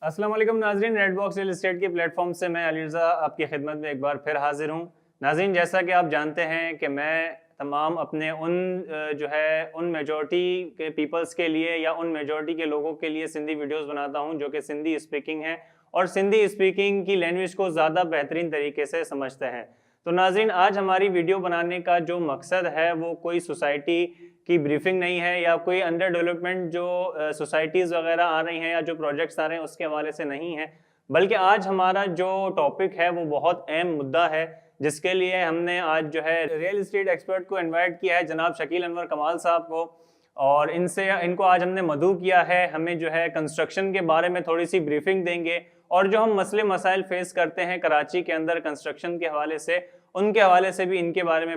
अस्सलाम वालेकुम नाजरीन, रेड बॉक्स रियल एस्टेट के प्लेटफॉर्म से मैं अली रज़ा आपकी खिदमत में एक बार फिर हाजिर हूँ। नाजरीन, जैसा कि आप जानते हैं कि मैं तमाम अपने उन मेजॉरिटी के पीपल्स के लिए या उन मेजॉरिटी के लोगों के लिए सिंधी वीडियोस बनाता हूँ जो कि सिंधी स्पीकिंग है और सिंधी स्पीकिंग की लैंग्वेज को ज़्यादा बेहतरीन तरीके से समझते हैं। तो नाजरीन, आज हमारी वीडियो बनाने का जो मकसद है वो कोई सोसाइटी की ब्रीफिंग नहीं है या कोई अंडर डेवलपमेंट जो सोसाइटीज़ वगैरह आ रही हैं या जो प्रोजेक्ट्स आ रहे हैं उसके हवाले से नहीं है, बल्कि आज हमारा जो टॉपिक है वो बहुत अहम मुद्दा है, जिसके लिए हमने आज जो है रियल एस्टेट एक्सपर्ट को इनवाइट किया है, जनाब शकील अनवर कमाल साहब को। और इनको आज हमने मदऊ किया है, हमें जो है कंस्ट्रक्शन के बारे में थोड़ी सी ब्रीफिंग देंगे और जो हम मसले मसाइल फेस करते हैं कराची के अंदर कंस्ट्रक्शन के हवाले से, उनके हवाले से भी इनके बारे में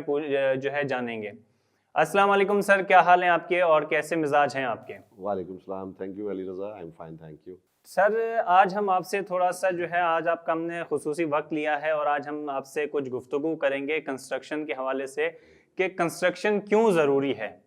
जो है जानेंगे। अस्सलाम वालेकुम सर, क्या हाल है आपके और कैसे मिजाज हैं आपके? वालेकुम सलाम। Thank you Ali Raza, I am fine, thank you. Sir, आज हम आपसे थोड़ा सा जो है आज आपका हमने खुसूसी वक्त लिया है और आज हम आपसे कुछ गुफ्तगू करेंगे कंस्ट्रक्शन के हवाले से कि कंस्ट्रक्शन क्यों ज़रूरी है।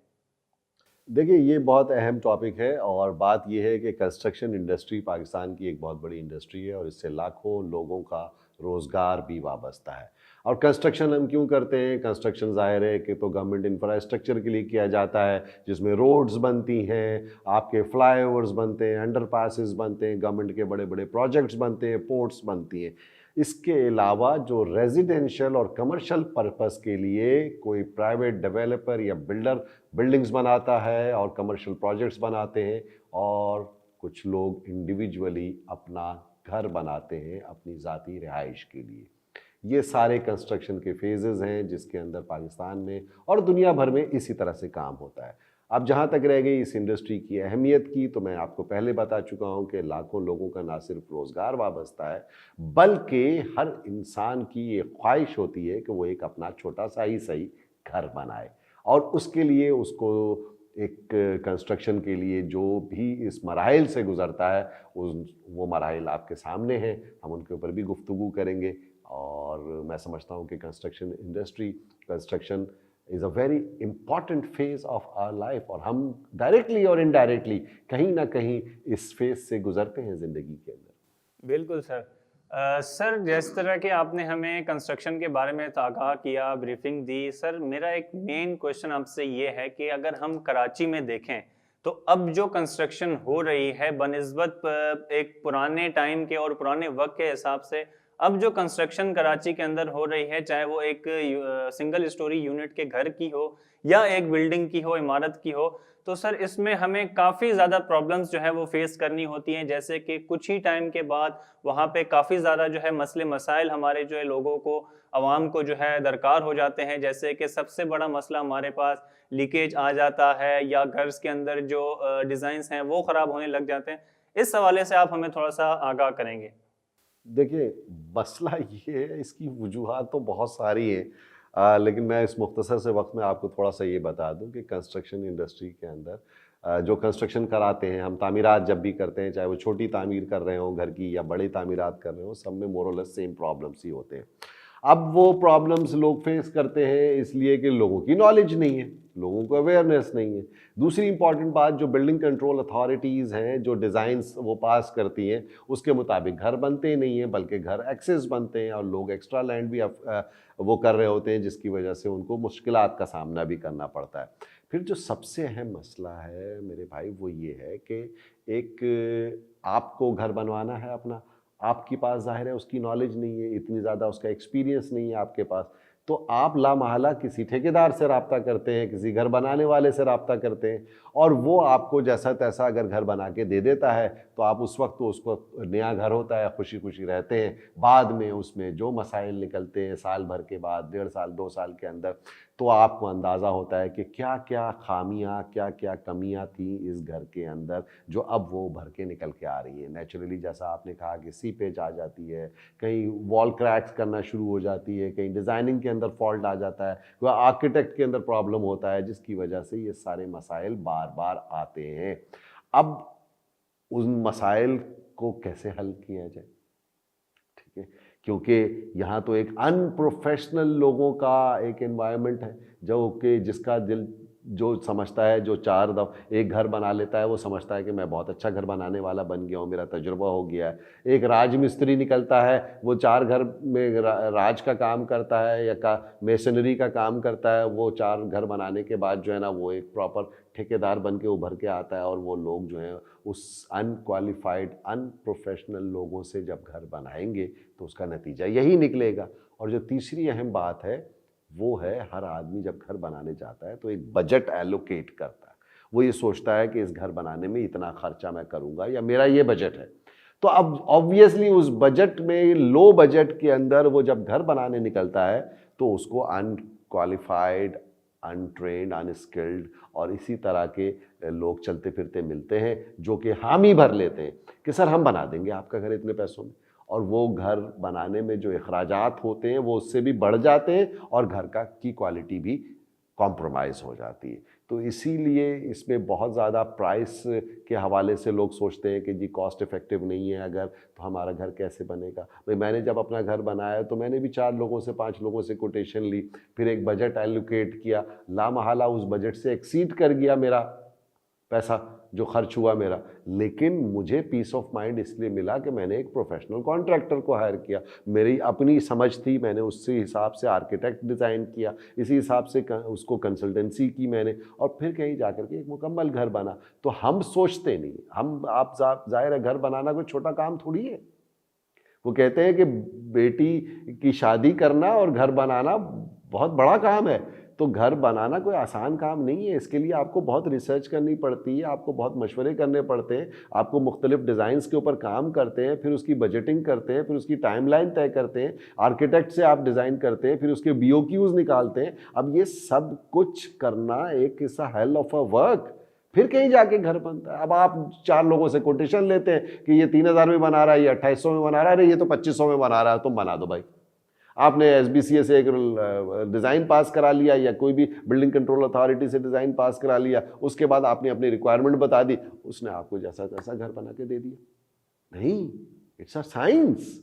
देखिए, ये बहुत अहम टॉपिक है और बात ये है कि कंस्ट्रक्शन इंडस्ट्री पाकिस्तान की एक बहुत बड़ी इंडस्ट्री है और इससे लाखों लोगों का रोज़गार भी वाबस्ता है। और कंस्ट्रक्शन हम क्यों करते हैं? कंस्ट्रक्शन ज़ाहिर है कि तो गवर्नमेंट इंफ्रास्ट्रक्चर के लिए किया जाता है, जिसमें रोड्स बनती हैं, आपके फ्लाईओवर्स बनते हैं, अंडरपासेस बनते हैं, गवर्नमेंट के बड़े बड़े प्रोजेक्ट्स बनते हैं, पोर्ट्स बनती हैं। इसके अलावा जो रेजिडेंशियल और कमर्शियल पर्पस के लिए कोई प्राइवेट डेवलपर या बिल्डर बिल्डिंग्स बनाता है और कमर्शियल प्रोजेक्ट्स बनाते हैं, और कुछ लोग इंडिविजुअली अपना घर बनाते हैं अपनी ज़ाती रिहाइश के लिए। ये सारे कंस्ट्रक्शन के फेजेस हैं जिसके अंदर पाकिस्तान में और दुनिया भर में इसी तरह से काम होता है। अब जहाँ तक रह गई इस इंडस्ट्री की अहमियत की, तो मैं आपको पहले बता चुका हूँ कि लाखों लोगों का ना सिर्फ रोज़गार वाबस्ता है, बल्कि हर इंसान की ये ख्वाहिश होती है कि वो एक अपना छोटा सा ही सही घर बनाए, और उसके लिए उसको एक कंस्ट्रक्शन के लिए जो भी इस मराहिल से गुज़रता है वो मराहिल आपके सामने हैं, हम उनके ऊपर भी गुफ्तगू करेंगे। और मैं समझता हूँ कि construction is a very important phase of our life, और हम डायरेक्टली और इनडायरेक्टली कहीं ना कहीं इस फेज़ से गुजरते हैं ज़िंदगी के अंदर। बिल्कुल सर। सर, जिस तरह के आपने हमें कंस्ट्रक्शन के बारे में आगाह किया, ब्रीफिंग दी, सर मेरा एक मेन क्वेश्चन आपसे ये है कि अगर हम कराची में देखें तो अब जो कंस्ट्रक्शन हो रही है बनिस्बत एक पुराने टाइम के और पुराने वक्त के हिसाब से, अब जो कंस्ट्रक्शन कराची के अंदर हो रही है, चाहे वो एक सिंगल स्टोरी यूनिट के घर की हो या एक बिल्डिंग की हो, इमारत की हो, तो सर इसमें हमें काफ़ी ज़्यादा प्रॉब्लम्स जो है वो फेस करनी होती हैं। जैसे कि कुछ ही टाइम के बाद वहाँ पे काफ़ी ज़्यादा जो है मसले मसाइल हमारे जो है लोगों को, आवाम को जो है दरकार हो जाते हैं। जैसे कि सबसे बड़ा मसला हमारे पास लीकेज आ जाता है या घर के अंदर जो डिज़ाइंस हैं वो ख़राब होने लग जाते हैं। इस हवाले से आप हमें थोड़ा सा आगाह करेंगे। देखिए, मसला ये है, इसकी वजूहात तो बहुत सारी हैं, लेकिन मैं इस मुख्तसर से वक्त में आपको थोड़ा सा ये बता दूं कि कंस्ट्रक्शन इंडस्ट्री के अंदर जो कंस्ट्रक्शन कराते हैं, हम तामीरात जब भी करते हैं, चाहे वो छोटी तामीर कर रहे हों घर की या बड़ी तामीरात कर रहे हों, सब में मोरलेस सेम प्रॉब्लम्स ही होते हैं। अब वो प्रॉब्लम्स लोग फेस करते हैं इसलिए कि लोगों की नॉलेज नहीं है, लोगों को अवेयरनेस नहीं है। दूसरी इंपॉर्टेंट बात, जो बिल्डिंग कंट्रोल अथॉरिटीज़ हैं, जो डिज़ाइंस वो पास करती हैं, उसके मुताबिक घर बनते नहीं हैं, बल्कि घर एक्सेस बनते हैं और लोग एक्स्ट्रा लैंड भी वो कर रहे होते हैं, जिसकी वजह से उनको मुश्किलात का सामना भी करना पड़ता है। फिर जो सबसे अहम मसला है मेरे भाई, वो ये है कि एक आपको घर बनवाना है अपना, आपके पास ज़ाहिर है उसकी नॉलेज नहीं है, इतनी ज़्यादा उसका एक्सपीरियंस नहीं है आपके पास, तो आप लामहला किसी ठेकेदार से रब्ता करते हैं, किसी घर बनाने वाले से रब्ता करते हैं, और वो आपको जैसा तैसा अगर घर बना के दे देता है, तो आप उस वक्त तो उसको नया घर होता है, खुशी खुशी रहते हैं। बाद में उसमें जो मसाइल निकलते हैं साल भर के बाद, 1.5 साल 2 साल के अंदर, तो आपको अंदाज़ा होता है कि क्या क्या खामियां, क्या क्या कमियां थी इस घर के अंदर, जो अब वो भर के निकल के आ रही है। नेचुरली जैसा आपने कहा कि सीपेज आ जाती है, कहीं वॉल क्रैक्स करना शुरू हो जाती है, कहीं डिज़ाइनिंग के अंदर फॉल्ट आ जाता है, कोई आर्किटेक्ट के अंदर प्रॉब्लम होता है, जिसकी वजह से ये सारे मसाइल बार बार आते हैं। अब उन मसाइल को कैसे हल किया जाए, ठीक है, क्योंकि यहाँ तो एक अनप्रोफेशनल लोगों का एक एनवायरनमेंट है जो कि जिसका दिल जो समझता है, जो एक घर बना लेता है, वो समझता है कि मैं बहुत अच्छा घर बनाने वाला बन गया हूँ, मेरा तजुर्बा हो गया है। एक राजमिस्त्री निकलता है, वो 4 घर में राज का काम करता है या मेसनरी का काम करता है। वो 4 घर बनाने के बाद जो है ना, वो एक प्रॉपर ठेकेदार बन के उभर के आता है। और वो लोग जो हैं उस अनक्वालिफाइड, अनप्रोफेशनल लोगों से जब घर बनाएंगे तो उसका नतीजा यही निकलेगा। और जो तीसरी अहम बात है वो है, हर आदमी जब घर बनाने जाता है तो एक बजट एलोकेट करता है। वो ये सोचता है कि इस घर बनाने में इतना खर्चा मैं करूंगा या मेरा ये बजट है। तो अब ऑब्वियसली उस बजट में, लो बजट के अंदर वो जब घर बनाने निकलता है तो उसको अनक्वालिफाइड, अनट्रेंड, अनस्किल्ड और इसी तरह के लोग चलते फिरते मिलते हैं जो कि हामी भर लेते हैं कि सर हम बना देंगे आपका घर इतने पैसों में। और वो घर बनाने में जो अखराजात होते हैं वो उससे भी बढ़ जाते हैं और घर की क्वालिटी भी कॉम्प्रोमाइज़ हो जाती है। तो इसीलिए इसमें बहुत ज़्यादा प्राइस के हवाले से लोग सोचते हैं कि जी कॉस्ट इफ़ेक्टिव नहीं है अगर, तो हमारा घर कैसे बनेगा। भाई मैंने जब अपना घर बनाया तो मैंने भी 4 लोगों से, 5 लोगों से कोटेशन ली, फिर एक बजट एलोकेट किया। लामहला उस बजट से एक्सीड कर गया मेरा पैसा जो खर्च हुआ मेरा, लेकिन मुझे पीस ऑफ माइंड इसलिए मिला कि मैंने एक प्रोफेशनल कॉन्ट्रैक्टर को हायर किया। मेरी अपनी समझ थी, मैंने उससे हिसाब से आर्किटेक्ट डिज़ाइन किया, इसी हिसाब से उसको कंसल्टेंसी की मैंने, और फिर कहीं जाकर के एक मुकम्मल घर बना। तो हम सोचते नहीं, आप जाहिर है घर बनाना कोई छोटा काम थोड़ी है। वो कहते हैं कि बेटी की शादी करना और घर बनाना बहुत बड़ा काम है। तो घर बनाना कोई आसान काम नहीं है। इसके लिए आपको बहुत रिसर्च करनी पड़ती है, आपको बहुत मशवरे करने पड़ते हैं, आपको मुख्तलिफ डिज़ाइंस के ऊपर काम करते हैं, फिर उसकी बजटिंग करते हैं, फिर उसकी टाइमलाइन तय करते हैं, आर्किटेक्ट से आप डिज़ाइन करते हैं, फिर उसके BOQs निकालते हैं। अब ये सब कुछ करना एक is hell of a work, फिर कहीं जाके घर बनता है। अब आप 4 लोगों से कोटेशन लेते हैं कि ये 3000 में बना रहा है, ये 2800 में बना रहा है, अरे ये तो 2500 में बना रहा है, तुम बना दो भाई। आपने SBCA से एक डिज़ाइन पास करा लिया या कोई भी बिल्डिंग कंट्रोल अथॉरिटी से डिज़ाइन पास करा लिया, उसके बाद आपने अपनी रिक्वायरमेंट बता दी, उसने आपको जैसा तैसा घर बना के दे दिया। नहीं, it's a science.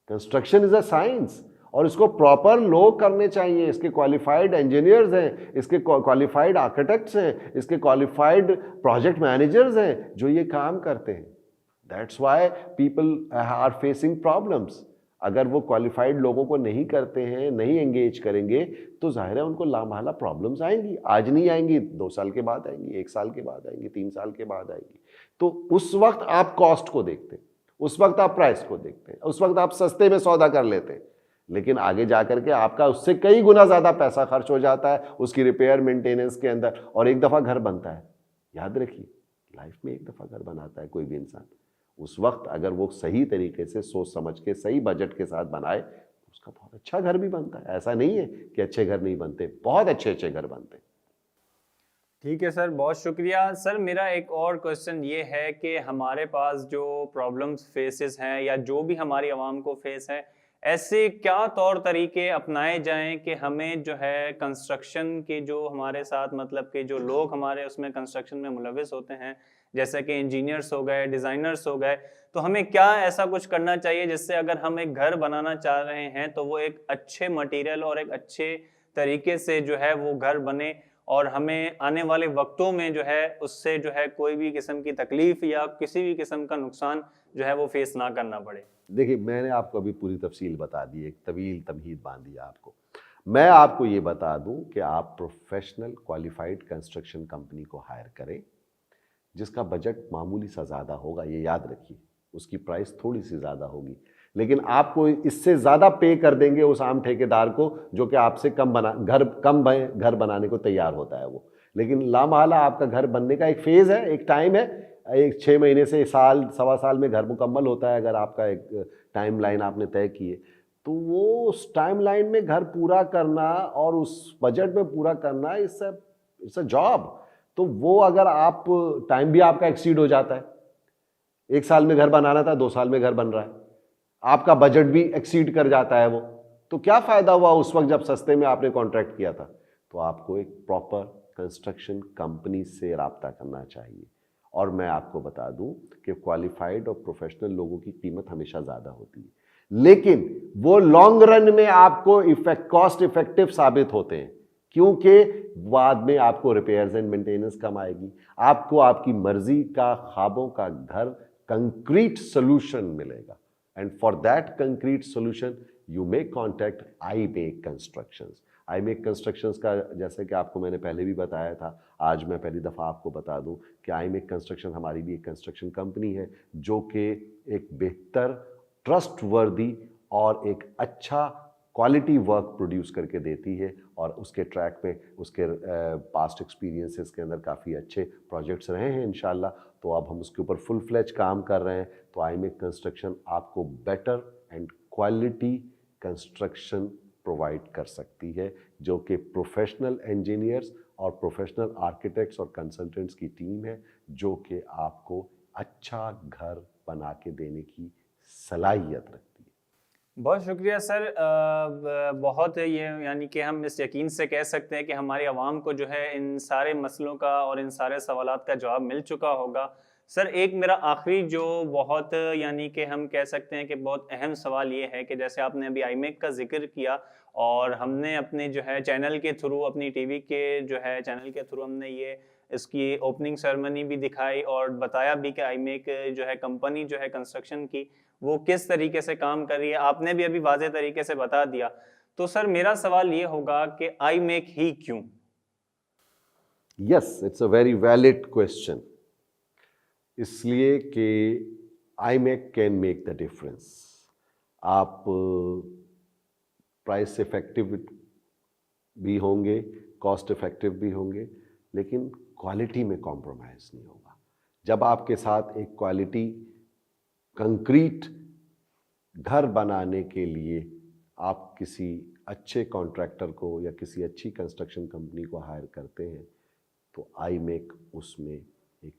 Construction is a science और इसको प्रॉपर लोग करने चाहिए। इसके क्वालिफाइड इंजीनियर्स हैं, इसके क्वालिफाइड आर्किटेक्ट्स हैं, इसके क्वालिफाइड प्रोजेक्ट मैनेजर्स हैं जो ये काम करते हैं। That's why people are facing problems. अगर वो क्वालिफाइड लोगों को नहीं करते हैं, नहीं एंगेज करेंगे, तो जाहिर है उनको लामहला प्रॉब्लम्स आएंगी। आज नहीं आएंगी, 2 साल के बाद आएंगी, 1 साल के बाद आएंगी, 3 साल के बाद आएंगी। तो उस वक्त आप कॉस्ट को देखते हैं, उस वक्त आप प्राइस को देखते हैं, उस वक्त आप सस्ते में सौदा कर लेते हैं, लेकिन आगे जाकर के आपका उससे कई गुना ज़्यादा पैसा खर्च हो जाता है उसकी रिपेयर मेंटेनेंस के अंदर। और एक दफ़ा घर बनता है, याद रखिए लाइफ में एक दफ़ा घर बनाता है कोई भी इंसान, उस वक्त अगर वो सही तरीके से सोच समझ के सही बजट के साथ बनाए तो उसका बहुत अच्छा घर भी बनता है। ऐसा नहीं है कि अच्छे घर नहीं बनते, बहुत अच्छे अच्छे घर बनते हैं। ठीक है सर, बहुत शुक्रिया। सर मेरा एक और क्वेश्चन ये है कि हमारे पास जो प्रॉब्लम्स फेसेस हैं या जो भी हमारी आवाम को फेस है, ऐसे क्या तौर तरीके अपनाए जाएं कि हमें जो है कंस्ट्रक्शन के जो हमारे साथ मतलब कि जो लोग हमारे उसमें कंस्ट्रक्शन में मुलविस होते हैं, जैसे कि इंजीनियर्स हो गए, डिज़ाइनर्स हो गए, तो हमें क्या ऐसा कुछ करना चाहिए जिससे अगर हम एक घर बनाना चाह रहे हैं तो वो एक अच्छे मटेरियल और एक अच्छे तरीके से जो है वो घर बने और हमें आने वाले वक्तों में जो है उससे जो है कोई भी किस्म की तकलीफ या किसी भी किस्म का नुकसान जो है वो फेस ना करना पड़े। देखिए मैंने आपको अभी पूरी तफसील बता दी, एक तवील तमहीद बांधी आपको। मैं आपको ये बता दूं कि आप प्रोफेशनल क्वालिफाइड कंस्ट्रक्शन कंपनी को हायर करें जिसका बजट मामूली सा ज़्यादा होगा, ये याद रखिए, उसकी प्राइस थोड़ी सी ज़्यादा होगी, लेकिन आपको इससे ज़्यादा पे कर देंगे उस आम ठेकेदार को जो कि आपसे कम घर बनाने को तैयार होता है वो। लेकिन लामहला आपका घर बनने का एक फेज़ है, एक टाइम है, एक 6 महीने से साल, सवा साल में घर मुकम्मल होता है। अगर आपका एक टाइम लाइन आपने तय की है तो वो उस टाइम लाइन में घर पूरा करना और उस बजट में पूरा करना इट्स अ जॉब। तो वो अगर आप टाइम भी आपका एक्सीड हो जाता है, 1 साल में घर बनाना था 2 साल में घर बन रहा है, आपका बजट भी एक्सीड कर जाता है वो, तो क्या फ़ायदा हुआ उस वक्त जब सस्ते में आपने कॉन्ट्रैक्ट किया था। तो आपको एक प्रॉपर कंस्ट्रक्शन कंपनी से रब्ता करना चाहिए। और मैं आपको बता दूं कि क्वालिफाइड और प्रोफेशनल लोगों की कीमत हमेशा ज़्यादा होती है, लेकिन वो लॉन्ग रन में आपको कॉस्ट इफेक्टिव साबित होते हैं। क्योंकि बाद में आपको रिपेयर्स एंड मेंटेनेंस कम आएगी, आपको आपकी मर्जी का ख्वाबों का घर कंक्रीट सोल्यूशन मिलेगा। And for that concrete solution you may contact I make constructions. I make constructions का जैसे कि आपको मैंने पहले भी बताया था, आज मैं पहली दफ़ा आपको बता दूं कि आई मेक कंस्ट्रक्शन हमारी भी एक कंस्ट्रक्शन कंपनी है जो कि एक बेहतर, ट्रस्टवर्दी और एक अच्छा क्वालिटी वर्क प्रोड्यूस करके देती है। और उसके ट्रैक पे उसके पास्ट एक्सपीरियंसेस के अंदर काफ़ी अच्छे प्रोजेक्ट्स रहे हैं इंशाल्लाह। तो अब हम उसके ऊपर फुल फ्लेज काम कर रहे हैं। तो आई मेक कंस्ट्रक्शन आपको better and quality construction provide कर सकती है, जो कि प्रोफेशनल इंजीनियर्स और प्रोफेशनल आर्किटेक्ट्स और कंसल्टेंट्स की टीम है जो कि आपको अच्छा घर बना के देने की सलाहियत रखती है। बहुत शुक्रिया सर। बहुत ये यानी कि हम इस यकीन से कह सकते हैं कि हमारी आवाम को जो है इन सारे मसलों का और इन सारे सवालात का जवाब मिल चुका होगा। सर एक मेरा आखिरी जो बहुत यानी कि हम कह सकते हैं कि बहुत अहम सवाल ये है कि जैसे आपने अभी आईमेक का जिक्र किया और हमने अपने जो है चैनल के थ्रू, अपनी टीवी के जो है चैनल के थ्रू हमने ये इसकी ओपनिंग सेरेमनी भी दिखाई और बताया भी कि आईमेक जो है कंपनी जो है कंस्ट्रक्शन की वो किस तरीके से काम कर रही है, आपने भी अभी वाज़ेह तरीके से बता दिया। तो सर मेरा सवाल ये होगा कि आईमेक ही क्यों? Yes, it's a very valid question. इसलिए कि IMEC can make the difference. आप प्राइस इफेक्टिव भी होंगे, कॉस्ट इफेक्टिव भी होंगे, लेकिन क्वालिटी में कॉम्प्रोमाइज़ नहीं होगा। जब आपके साथ एक क्वालिटी कंक्रीट घर बनाने के लिए आप किसी अच्छे कॉन्ट्रैक्टर को या किसी अच्छी कंस्ट्रक्शन कंपनी को हायर करते हैं, तो आईमेक उसमें एक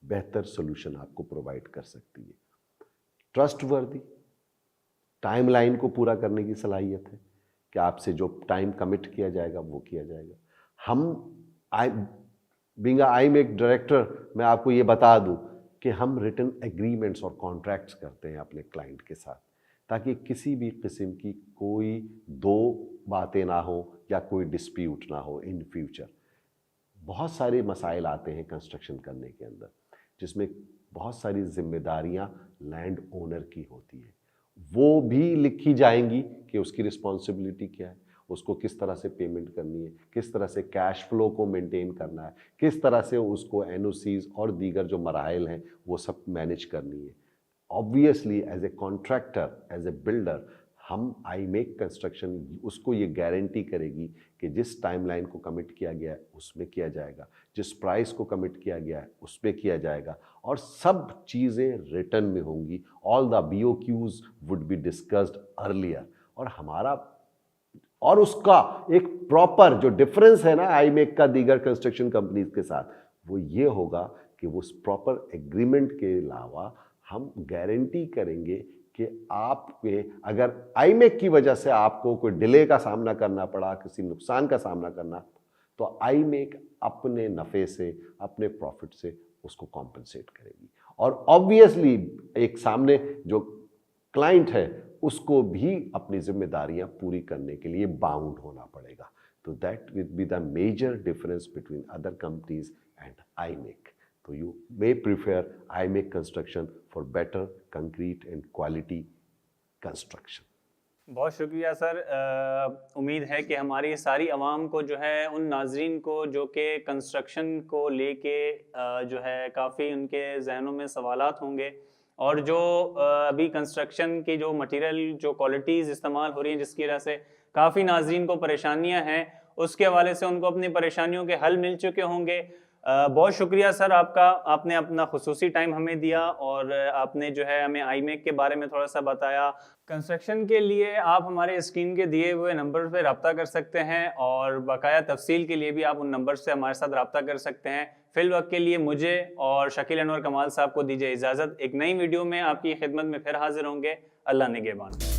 बेहतर सोल्यूशन आपको प्रोवाइड कर सकती है। ट्रस्टवर्दी, टाइमलाइन को पूरा करने की सलाहियत है कि आपसे जो टाइम कमिट किया जाएगा वो किया जाएगा। हम बीइंग अ आईमेक डायरेक्टर मैं आपको ये बता दूं कि हम रिटन एग्रीमेंट्स और कॉन्ट्रैक्ट्स करते हैं अपने क्लाइंट के साथ, ताकि किसी भी किस्म की कोई दो बातें ना हो या कोई डिस्प्यूट ना हो इन फ्यूचर। बहुत सारे मसाइल आते हैं कंस्ट्रक्शन करने के अंदर, जिसमें बहुत सारी जिम्मेदारियां लैंड ओनर की होती है। वो भी लिखी जाएंगी कि उसकी रिस्पॉन्सिबिलिटी क्या है, उसको किस तरह से पेमेंट करनी है, किस तरह से कैश फ्लो को मेंटेन करना है, किस तरह से उसको एनओसीज और दीगर जो मराइल हैं वो सब मैनेज करनी है। Obviously as a contractor, as a builder, हम आईमेक कंस्ट्रक्शन उसको ये गारंटी करेगी कि जिस टाइमलाइन को कमिट किया गया है उसमें किया जाएगा, जिस प्राइस को कमिट किया गया है उसमें किया जाएगा, और सब चीज़ें रिटर्न में होंगी। All the BOQs would be discussed earlier. और हमारा और उसका एक प्रॉपर जो डिफरेंस है ना आईमेक का दीगर कंस्ट्रक्शन कंपनीज के साथ, वो ये होगा कि वो उस प्रॉपर एग्रीमेंट के अलावा हम गारंटी करेंगे कि आपके अगर आईमेक की वजह से आपको कोई डिले का सामना करना पड़ा, किसी नुकसान का सामना करना, तो आईमेक अपने नफ़े से, अपने प्रॉफिट से उसको कॉम्पनसेट करेगी। और ऑब्वियसली एक सामने जो क्लाइंट है उसको भी अपनी जिम्मेदारियां पूरी करने के लिए बाउंड होना पड़ेगा। तो that will be the major difference between other companies and आईमेक। तो यू मे प्रिफर आईमेक construction for better concrete and quality construction. बहुत शुक्रिया सर। उम्मीद है कि हमारी सारी आवाम को जो है, उन नाजरीन को जो कि कंस्ट्रक्शन को लेके जो है काफ़ी उनके जहनों में सवालात होंगे, और जो अभी कंस्ट्रक्शन की जो मटेरियल जो क्वालिटीज़ इस्तेमाल हो रही हैं जिसकी वजह से काफ़ी नाजरीन को परेशानियां हैं, उसके हवाले से उनको अपनी परेशानियों के हल मिल चुके होंगे। बहुत शुक्रिया सर आपका, आपने अपना खुसूसी टाइम हमें दिया और आपने जो है हमें आईमेक के बारे में थोड़ा सा बताया। कंस्ट्रक्शन के लिए आप हमारे स्क्रीन के दिए हुए नंबर पर रब्ता कर सकते हैं और बकाया तफसील के लिए भी आप उन नंबर से हमारे साथ रब्ता कर सकते हैं। फिल वक्त के लिए मुझे और शकील अनवर कमाल साहब को दीजिए इजाज़त। एक नई वीडियो में आपकी खिदमत में फिर हाजिर होंगे। अल्लाह निगहबान।